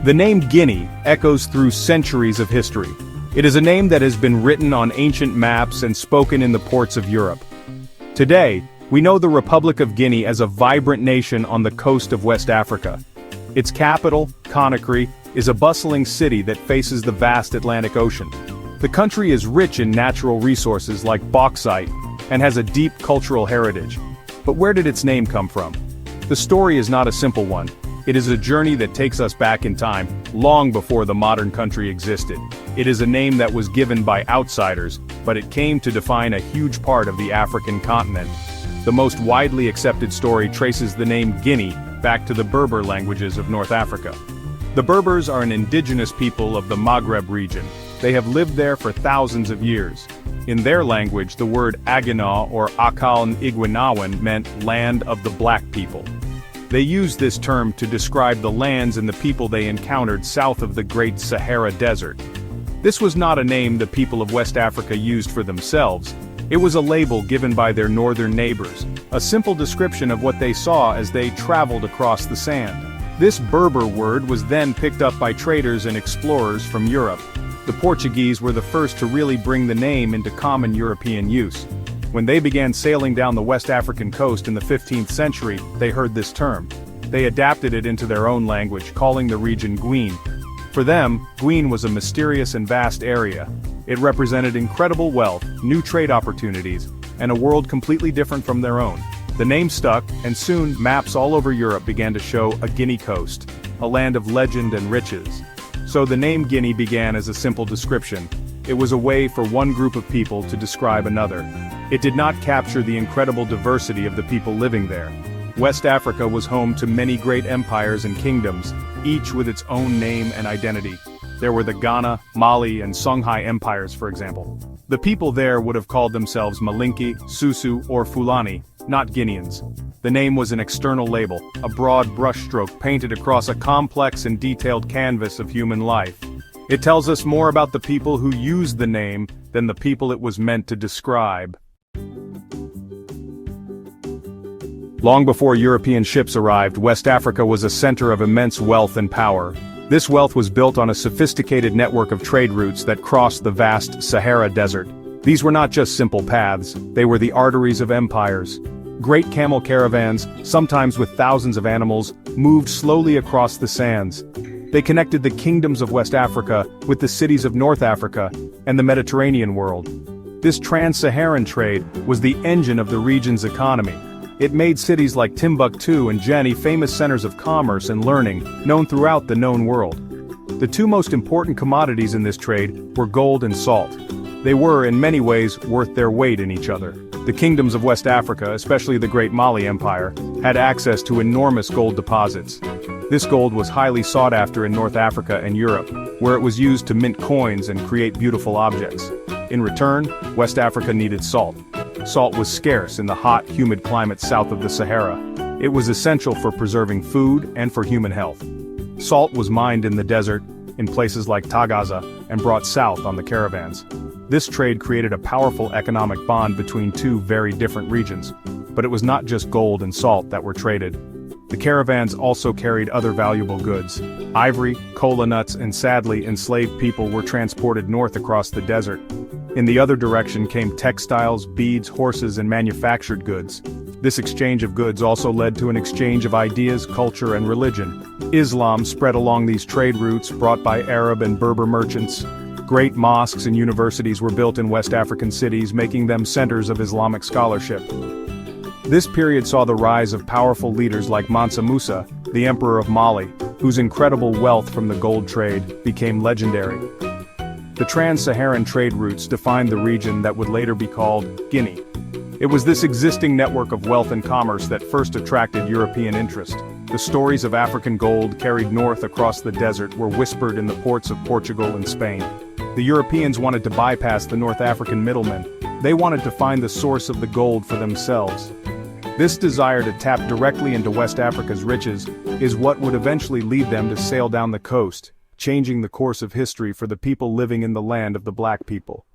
The name Guinea echoes through centuries of history. It is a name that has been written on ancient maps and spoken in the ports of Europe. Today, we know the Republic of Guinea as a vibrant nation on the coast of West Africa. Its capital, Conakry, is a bustling city that faces the vast Atlantic Ocean. The country is rich in natural resources like bauxite and has a deep cultural heritage. But where did its name come from? The story is not a simple one. It is a journey that takes us back in time, long before the modern country existed. It is a name that was given by outsiders, but it came to define a huge part of the African continent. The most widely accepted story traces the name Guinea back to the Berber languages of North Africa. The Berbers are an indigenous people of the Maghreb region. They have lived there for thousands of years. In their language, the word Agana or Akal Iguanawan meant land of the black people. They used this term to describe the lands and the people they encountered south of the Great Sahara Desert. This was not a name the people of West Africa used for themselves. It was a label given by their northern neighbors, a simple description of what they saw as they traveled across the sand. This Berber word was then picked up by traders and explorers from Europe. The Portuguese were the first to really bring the name into common European use. When they began sailing down the West African coast in the 15th century, they heard this term. They adapted it into their own language, calling the region Guinea. For them, Guinea was a mysterious and vast area. It represented incredible wealth, new trade opportunities, and a world completely different from their own. The name stuck, and soon maps all over Europe began to show a Guinea coast, a land of legend and riches. So the name Guinea began as a simple description. It was a way for one group of people to describe another. It did not capture the incredible diversity of the people living there. West Africa was home to many great empires and kingdoms, each with its own name and identity. There were the Ghana, Mali, and Songhai empires, for example. The people there would have called themselves Malinki, Susu, or Fulani, not Guineans. The name was an external label, a broad brushstroke painted across a complex and detailed canvas of human life. It tells us more about the people who used the name than the people it was meant to describe. Long before European ships arrived, West Africa was a center of immense wealth and power. This wealth was built on a sophisticated network of trade routes that crossed the vast Sahara Desert. These were not just simple paths, they were the arteries of empires. Great camel caravans, sometimes with thousands of animals, moved slowly across the sands. They connected the kingdoms of West Africa with the cities of North Africa and the Mediterranean world. This trans-Saharan trade was the engine of the region's economy. It made cities like Timbuktu and Jenny famous centers of commerce and learning, known throughout the known world. The two most important commodities in this trade were gold and salt. They were, in many ways, worth their weight in each other. The kingdoms of West Africa, especially the Great Mali Empire, had access to enormous gold deposits. This gold was highly sought after in North Africa and Europe, where it was used to mint coins and create beautiful objects. In return, West Africa needed salt. Salt was scarce in the hot, humid climate south of the Sahara. It was essential for preserving food and for human health. Salt was mined in the desert, in places like Tagaza, and brought south on the caravans. This trade created a powerful economic bond between two very different regions. But it was not just gold and salt that were traded. The caravans also carried other valuable goods. Ivory, cola nuts, and sadly, enslaved people were transported north across the desert. In the other direction came textiles, beads, horses, and manufactured goods. This exchange of goods also led to an exchange of ideas, culture, and religion. Islam spread along these trade routes brought by Arab and Berber merchants. Great mosques and universities were built in West African cities, making them centers of Islamic scholarship. This period saw the rise of powerful leaders like Mansa Musa, the Emperor of Mali, whose incredible wealth from the gold trade became legendary. The trans-Saharan trade routes defined the region that would later be called Guinea. It was this existing network of wealth and commerce that first attracted European interest. The stories of African gold carried north across the desert were whispered in the ports of Portugal and Spain. The Europeans wanted to bypass the North African middlemen. They wanted to find the source of the gold for themselves. This desire to tap directly into West Africa's riches is what would eventually lead them to sail down the coast, changing the course of history for the people living in the land of the black people.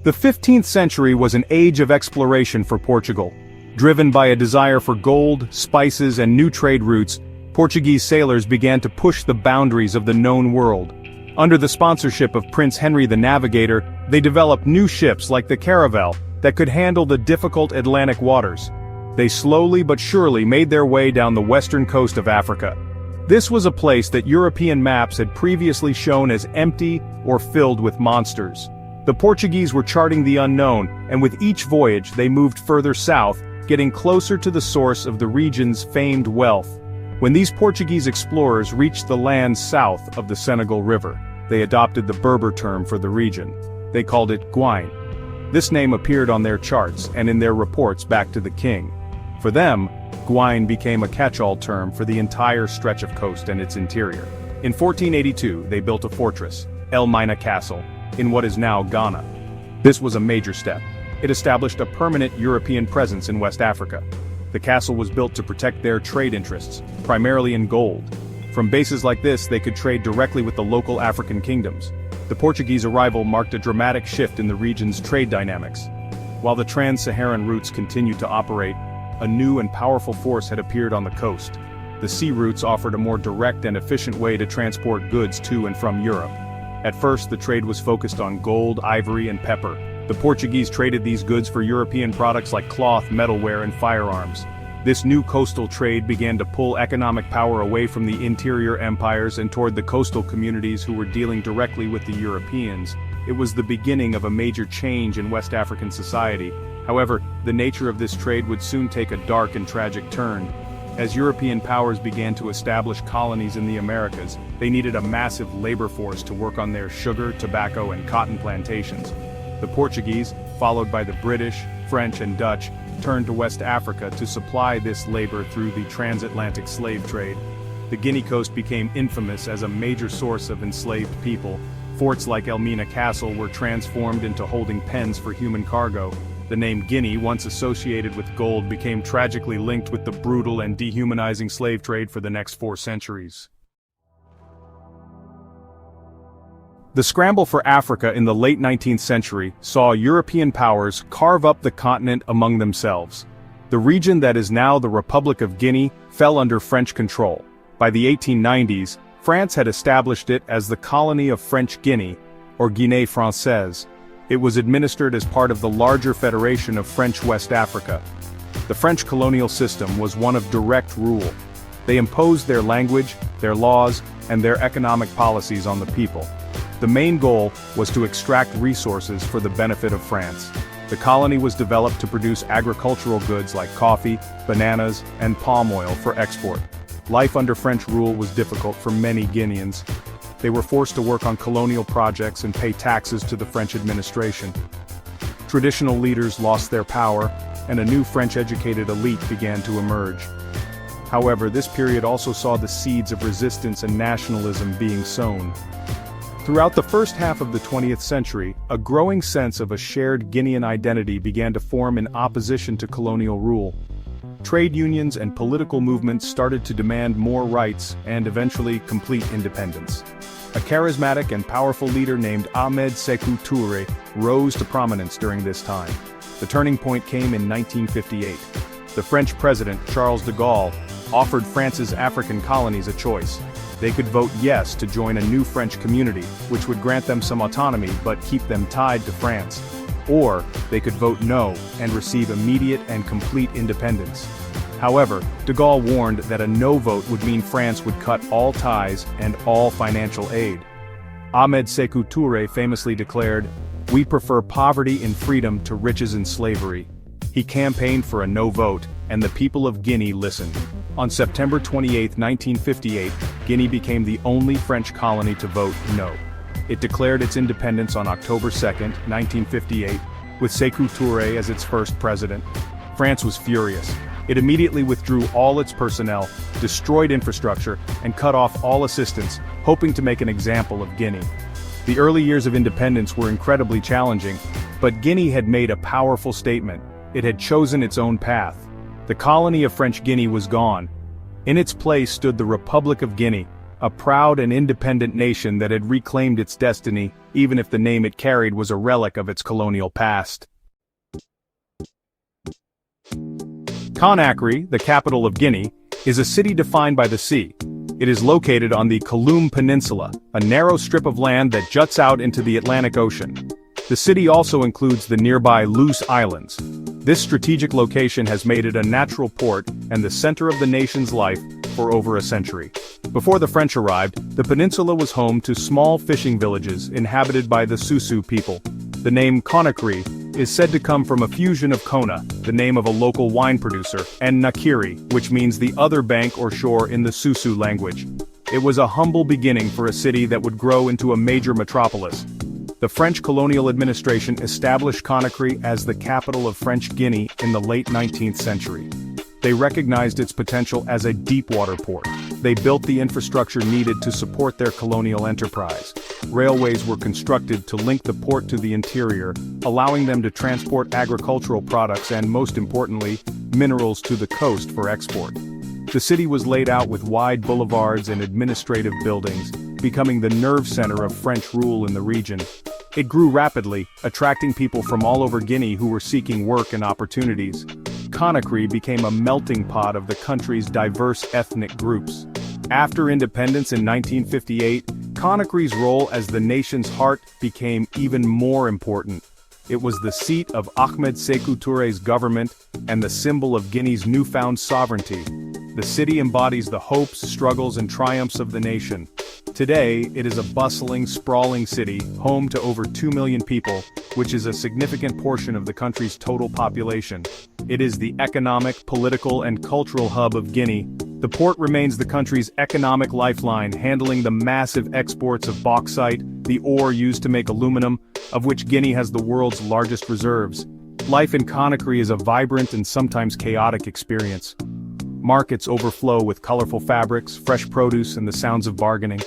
The 15th century was an age of exploration for Portugal. Driven by a desire for gold, spices, and new trade routes, Portuguese sailors began to push the boundaries of the known world. Under the sponsorship of Prince Henry the Navigator, they developed new ships like the Caravel that could handle the difficult Atlantic waters. They slowly but surely made their way down the western coast of Africa. This was a place that European maps had previously shown as empty or filled with monsters. The Portuguese were charting the unknown, and with each voyage they moved further south, getting closer to the source of the region's famed wealth. When these Portuguese explorers reached the lands south of the Senegal River, they adopted the Berber term for the region. They called it Guinea. This name appeared on their charts and in their reports back to the king. For them, Guinea became a catch-all term for the entire stretch of coast and its interior. In 1482, they built a fortress, El Mina Castle, in what is now Ghana. This was a major step. It established a permanent European presence in West Africa. The castle was built to protect their trade interests, primarily in gold. From bases like this, they could trade directly with the local African kingdoms. The Portuguese arrival marked a dramatic shift in the region's trade dynamics. While the trans-Saharan routes continued to operate, a new and powerful force had appeared on the coast. The sea routes offered a more direct and efficient way to transport goods to and from Europe. At first, the trade was focused on gold, ivory, and pepper. The Portuguese traded these goods for European products like cloth, metalware, and firearms. This new coastal trade began to pull economic power away from the interior empires and toward the coastal communities who were dealing directly with the Europeans. It was the beginning of a major change in West African society. However, the nature of this trade would soon take a dark and tragic turn. As European powers began to establish colonies in the Americas, they needed a massive labor force to work on their sugar, tobacco, and cotton plantations. The Portuguese, followed by the British, French, and Dutch, turned to West Africa to supply this labor through the transatlantic slave trade. The Guinea coast became infamous as a major source of enslaved people. Forts like El Mina Castle were transformed into holding pens for human cargo. The name Guinea, once associated with gold, became tragically linked with the brutal and dehumanizing slave trade for the next 4 centuries. The scramble for Africa in the late 19th century saw European powers carve up the continent among themselves. The region that is now the Republic of Guinea fell under French control. By the 1890s, France had established it as the colony of French Guinea, or Guinée Française. It was administered as part of the larger Federation of French West Africa. The French colonial system was one of direct rule. They imposed their language, their laws, and their economic policies on the people. The main goal was to extract resources for the benefit of France. The colony was developed to produce agricultural goods like coffee, bananas, and palm oil for export. Life under French rule was difficult for many Guineans. They were forced to work on colonial projects and pay taxes to the French administration. Traditional leaders lost their power, and a new French-educated elite began to emerge. However, this period also saw the seeds of resistance and nationalism being sown. Throughout the first half of the 20th century, a growing sense of a shared Guinean identity began to form in opposition to colonial rule. Trade unions and political movements started to demand more rights and eventually complete independence. A charismatic and powerful leader named Ahmed Sékou Touré rose to prominence during this time. The turning point came in 1958. The French president, Charles de Gaulle, offered France's African colonies a choice. They could vote yes to join a new French community, which would grant them some autonomy but keep them tied to France. Or, they could vote no and receive immediate and complete independence. However, de Gaulle warned that a no vote would mean France would cut all ties and all financial aid. Ahmed Sékou Touré famously declared, "We prefer poverty in freedom to riches in slavery." He campaigned for a no vote, and the people of Guinea listened. On September 28, 1958, Guinea became the only French colony to vote no. It declared its independence on October 2, 1958, with Sékou Touré as its first president. France was furious. It immediately withdrew all its personnel, destroyed infrastructure, and cut off all assistance, hoping to make an example of Guinea. The early years of independence were incredibly challenging, but Guinea had made a powerful statement. It had chosen its own path. The colony of French Guinea was gone. In its place stood the Republic of Guinea, a proud and independent nation that had reclaimed its destiny, even if the name it carried was a relic of its colonial past. Conakry, the capital of Guinea, is a city defined by the sea. It is located on the Kaloum Peninsula, a narrow strip of land that juts out into the Atlantic Ocean. The city also includes the nearby Loose Islands. This strategic location has made it a natural port and the center of the nation's life for over a century. Before the French arrived, the peninsula was home to small fishing villages inhabited by the Susu people. The name Conakry is said to come from a fusion of Kona, the name of a local wine producer, and Nakiri, which means the other bank or shore in the Susu language. It was a humble beginning for a city that would grow into a major metropolis. The French colonial administration established Conakry as the capital of French Guinea in the late 19th century. They recognized its potential as a deep-water port. They built the infrastructure needed to support their colonial enterprise. Railways were constructed to link the port to the interior, allowing them to transport agricultural products and, most importantly, minerals to the coast for export. The city was laid out with wide boulevards and administrative buildings, becoming the nerve center of French rule in the region. It grew rapidly, attracting people from all over Guinea who were seeking work and opportunities. Conakry became a melting pot of the country's diverse ethnic groups. After independence in 1958, Conakry's role as the nation's heart became even more important. It was the seat of Ahmed Sékou Touré's government and the symbol of Guinea's newfound sovereignty. The city embodies the hopes, struggles, and triumphs of the nation. Today, it is a bustling, sprawling city, home to over 2 million people, which is a significant portion of the country's total population. It is the economic, political, and cultural hub of Guinea. The port remains the country's economic lifeline, handling the massive exports of bauxite, the ore used to make aluminum, of which Guinea has the world's largest reserves. Life in Conakry is a vibrant and sometimes chaotic experience. Markets overflow with colorful fabrics, fresh produce, and the sounds of bargaining.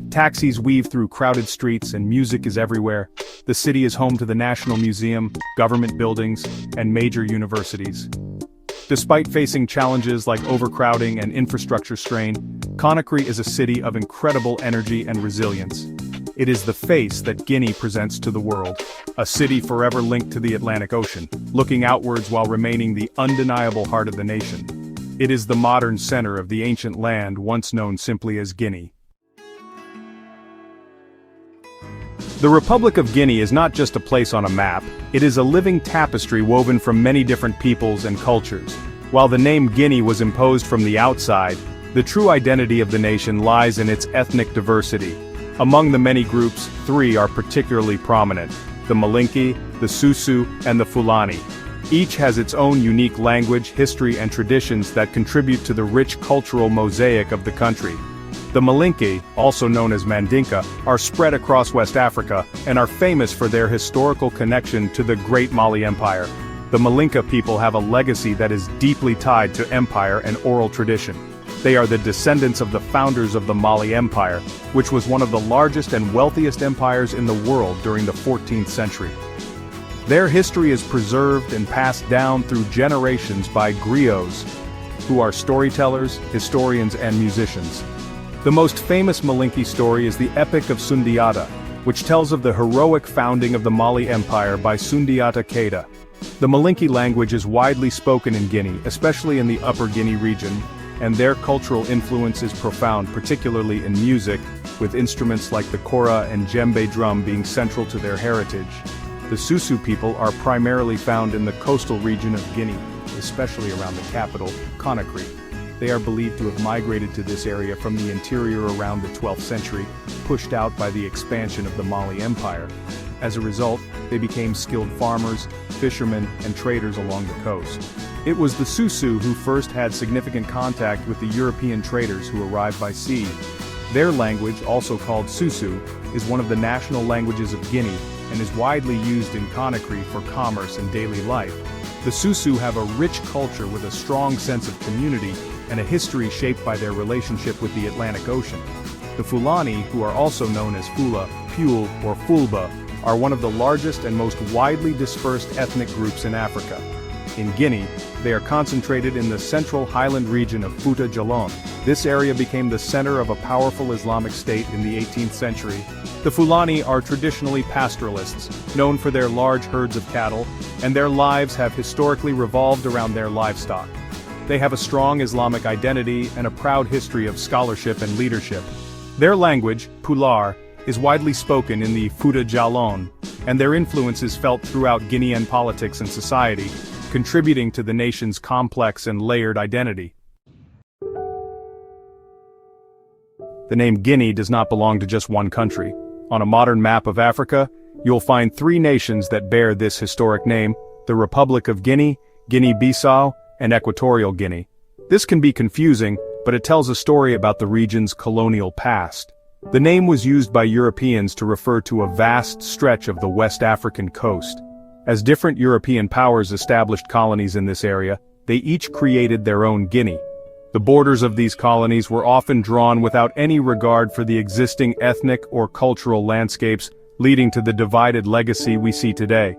Taxis weave through crowded streets and music is everywhere. The city is home to the National Museum, government buildings, and major universities. Despite facing challenges like overcrowding and infrastructure strain, Conakry is a city of incredible energy and resilience. It is the face that Guinea presents to the world, a city forever linked to the Atlantic Ocean, looking outwards while remaining the undeniable heart of the nation. It is the modern center of the ancient land once known simply as Guinea. The Republic of Guinea is not just a place on a map, it is a living tapestry woven from many different peoples and cultures. While the name Guinea was imposed from the outside, the true identity of the nation lies in its ethnic diversity. Among the many groups, 3 are particularly prominent: the Malinke, the Susu, and the Fulani. Each has its own unique language, history, and traditions that contribute to the rich cultural mosaic of the country. The Malinke, also known as Mandinka, are spread across West Africa and are famous for their historical connection to the Great Mali Empire. The Malinka people have a legacy that is deeply tied to empire and oral tradition. They are the descendants of the founders of the Mali Empire, which was one of the largest and wealthiest empires in the world during the 14th century. Their history is preserved and passed down through generations by griots, who are storytellers, historians, and musicians. The most famous Malinke story is the Epic of Sundiata, which tells of the heroic founding of the Mali Empire by Sundiata Keita. The Malinke language is widely spoken in Guinea, especially in the Upper Guinea region, and their cultural influence is profound, particularly in music, with instruments like the kora and djembe drum being central to their heritage. The Susu people are primarily found in the coastal region of Guinea, especially around the capital, Conakry. They are believed to have migrated to this area from the interior around the 12th century, pushed out by the expansion of the Mali Empire. As a result, they became skilled farmers, fishermen, and traders along the coast. It was the Susu who first had significant contact with the European traders who arrived by sea. Their language, also called Susu, is one of the national languages of Guinea and is widely used in Conakry for commerce and daily life. The Susu have a rich culture with a strong sense of community and a history shaped by their relationship with the Atlantic Ocean. The Fulani, who are also known as Fula, Pule, or Fulba, are one of the largest and most widely dispersed ethnic groups in Africa. In Guinea, they are concentrated in the central highland region of Fouta Djallon. This area became the center of a powerful Islamic state in the 18th century. The Fulani are traditionally pastoralists, known for their large herds of cattle, and their lives have historically revolved around their livestock. They have a strong Islamic identity and a proud history of scholarship and leadership. Their language, Pular, is widely spoken in the Fouta Djallon, and their influence is felt throughout Guinean politics and society, contributing to the nation's complex and layered identity. The name Guinea does not belong to just one country. On a modern map of Africa, you'll find 3 nations that bear this historic name: the Republic of Guinea, Guinea-Bissau, and Equatorial Guinea. This can be confusing, but it tells a story about the region's colonial past. The name was used by Europeans to refer to a vast stretch of the West African coast. As different European powers established colonies in this area, they each created their own Guinea. The borders of these colonies were often drawn without any regard for the existing ethnic or cultural landscapes, leading to the divided legacy we see today.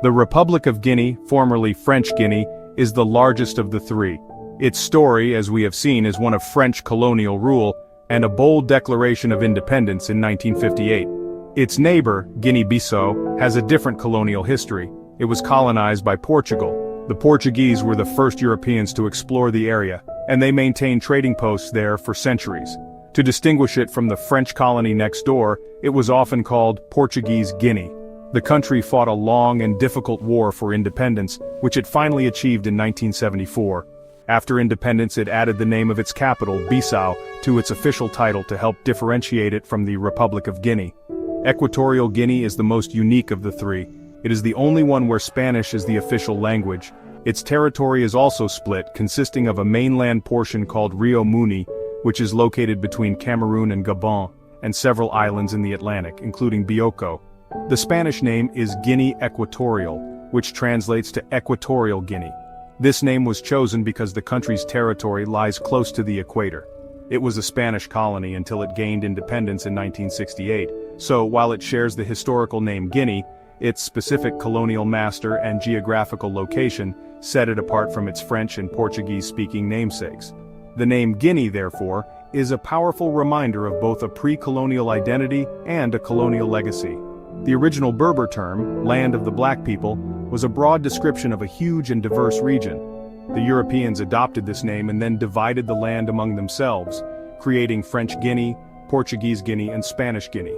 The Republic of Guinea, formerly French Guinea, is the largest of the 3. Its story, as we have seen, is one of French colonial rule and a bold declaration of independence in 1958. Its neighbor, Guinea-Bissau, has a different colonial history. It was colonized by Portugal. The Portuguese were the first Europeans to explore the area, and they maintained trading posts there for centuries. To distinguish it from the French colony next door, it was often called Portuguese Guinea. The country fought a long and difficult war for independence, which it finally achieved in 1974. After independence, it added the name of its capital, Bissau, to its official title to help differentiate it from the Republic of Guinea. Equatorial Guinea is the most unique of the 3. It is the only one where Spanish is the official language. Its territory is also split, consisting of a mainland portion called Rio Muni, which is located between Cameroon and Gabon, and several islands in the Atlantic, including Bioko. The Spanish name is Guinea Equatorial, which translates to Equatorial Guinea. This name was chosen because the country's territory lies close to the equator. It was a Spanish colony until it gained independence in 1968, so while it shares the historical name Guinea, its specific colonial master and geographical location set it apart from its French and Portuguese-speaking namesakes. The name Guinea, therefore, is a powerful reminder of both a pre-colonial identity and a colonial legacy. The original Berber term, Land of the Black People, was a broad description of a huge and diverse region. The Europeans adopted this name and then divided the land among themselves, creating French Guinea, Portuguese Guinea, and Spanish Guinea.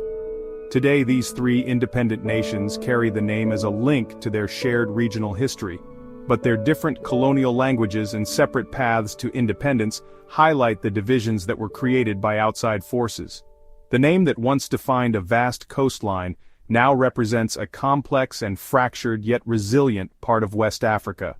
Today, these 3 independent nations carry the name as a link to their shared regional history. But their different colonial languages and separate paths to independence highlight the divisions that were created by outside forces. The name that once defined a vast coastline now represents a complex and fractured yet resilient part of West Africa.